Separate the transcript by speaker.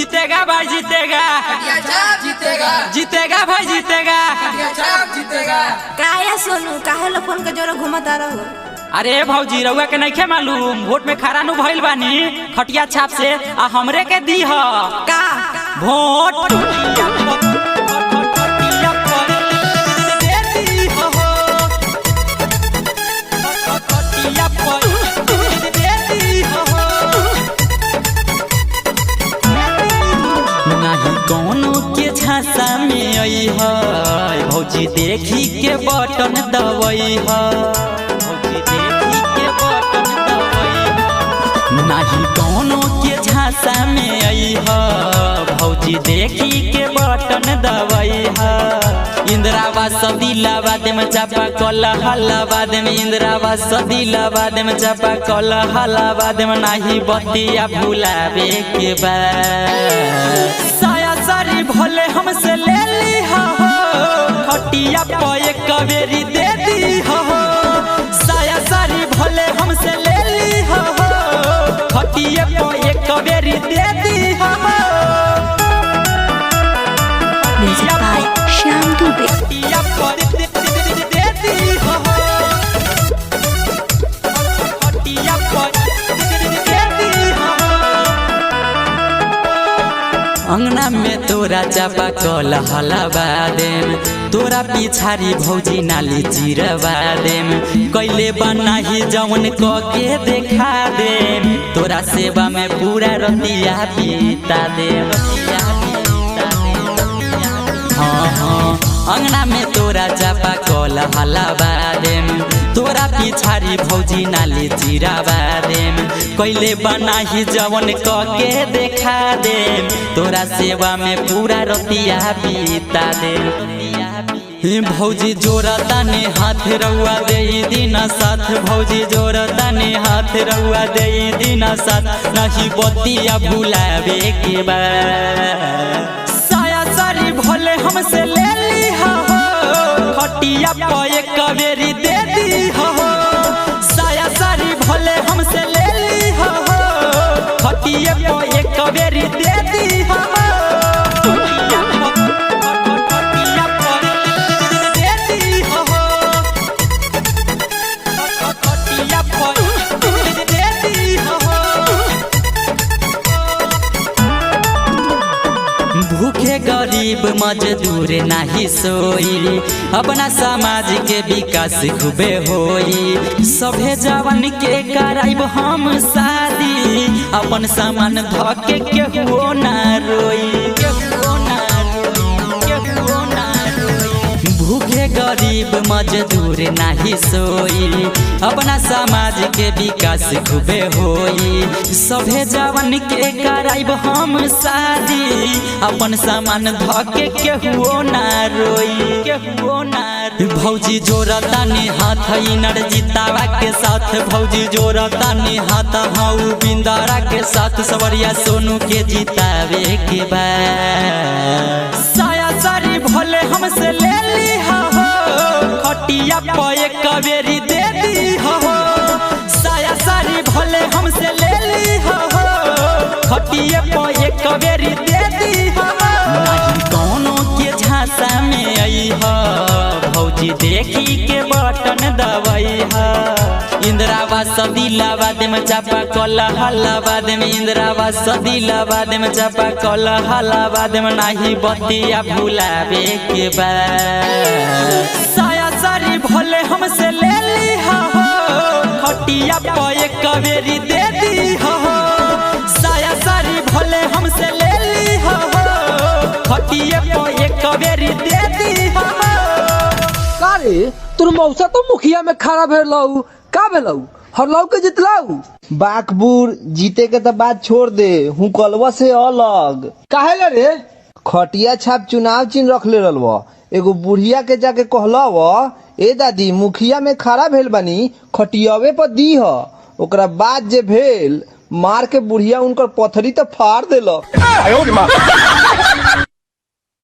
Speaker 1: जीतेगा भाई जीतेगा,
Speaker 2: जीतेगा
Speaker 1: जीतेगा भाई जीतेगा।
Speaker 2: जीतेगा।
Speaker 3: काहे सोनू काहे लो फोन के जोरे घुमता रहो?
Speaker 1: अरे भौजी रउआ के नइखे मालूम वोट में खरा नु भइल बानी खटिया छाप से आ हमरे के दी ह
Speaker 3: का
Speaker 1: वोट कौनो के झांसा में आई है भौजी देखी के बटन दबाई है, भौजी देखी के बटन दबाई है। नहीं कौनो के झांसा में आई है भौजी देखी के बटन दबाई है। इंदिरावास दिलाबाद में चापा कल हलाबाद में, इंदिरावास दिलाबाद में चापा कल हलाबाद में। नहीं बतिया भुलावे के बाद सारी भले हमसे ले ली हो खटिया पे कवेरी दे दी हो। साया सारी भले हमसे ले ली हो खटिया पे कवेरी दे दी हो।
Speaker 3: Music by Shyam Dubey.
Speaker 1: खटिया पे दे दी हो, खटिया पे दे दी हो। अंगना में तोरा चापा कल हलावा देम, तोरा पिछारी भौजी नाली चिरवा देम। कैले बनाही जवन क के देखा देम, तोरा सेवा में पूरा रतिया बीता देम। हाँ हाँ अंगना में तोरा चापा कल हलावा देम, तोरा पिछारी भौजी नाली चिरावा देम। कैले बनाही जवन क के देखा देम, तोरा सेवा में पूरा रतिया बीता देम। भौजी जोरता ने हाथ रउआ दे दिन साथ, भौजी जोरता ने हाथ रउआ दे दिन साथ। नहीं बतिया भुलावे के बाद साया सारी भले हमसे ले ली हो खटिया पे कवेरी दे दी हो। साया सारी भले हमसे ले ली हो खटिया पे कवेरी दे दी हो। भूखे गरीब मजदूर नहीं सोई, अपना समाज के विकास खूबे होई। सभे जवान के कराइब हम शादी, अपन सामान धके केहू ना रोई, केहू ना रोई, केहू ना रोई। भूखे गरीब मजदूर नहीं सोई, अपना समाज के विकास खूबे होई। सभे जवान के कराइब हम शादी, अपन सामान धके केहू ना रोई, केहू ना रोई। भौजी जोरता ने हाथ इनर जितावा के साथ, भौजी जोरता ने हाथ हाउ बिंदारा के साथ। सवरिया सोनू के जितावे के बाद साया सारी भले हमसे ले ली हो खटिया पे कवेरी दे दी हो। साया सारी भले हमसे ले ली हो खटिया पे कवेरी दे दी हो। नहीं कौनो के झांसा में आई हो भौजी देखी के बटन दबाई हो। इंदिरावास दिलाबाद में चापा कल हलाबाद में, इंदिरावास दिलाबाद में चापा कल हलाबाद में। नहीं बतिया भुलावे के बाद साया सारी भले हमसे ले ली हो खटिया पे कवेरी दे दी हो। साया सारी भले हमसे ले ली हो खटिया पे कवेरी दे दी हो।
Speaker 4: का रे तोर मौसा तो मुखिया में खड़ा भेलौ, का भेलौ हरलौ के जितलौ?
Speaker 5: बाकबूर जीते के तो बात छोड़ दे, हूँ कलवा से अलग।
Speaker 4: काहे ला रे?
Speaker 5: खटिया छाप चुनाव चिन्ह रख ले रलवा, एगो बुढ़िया के जाके कहलव ए दादी मुखिया में खड़ा भेल बानी खटियावे पर दी ह। ओकरा बाद जे भेल मार के बुढ़िया उनकर पथरी तो फाड़ देलक।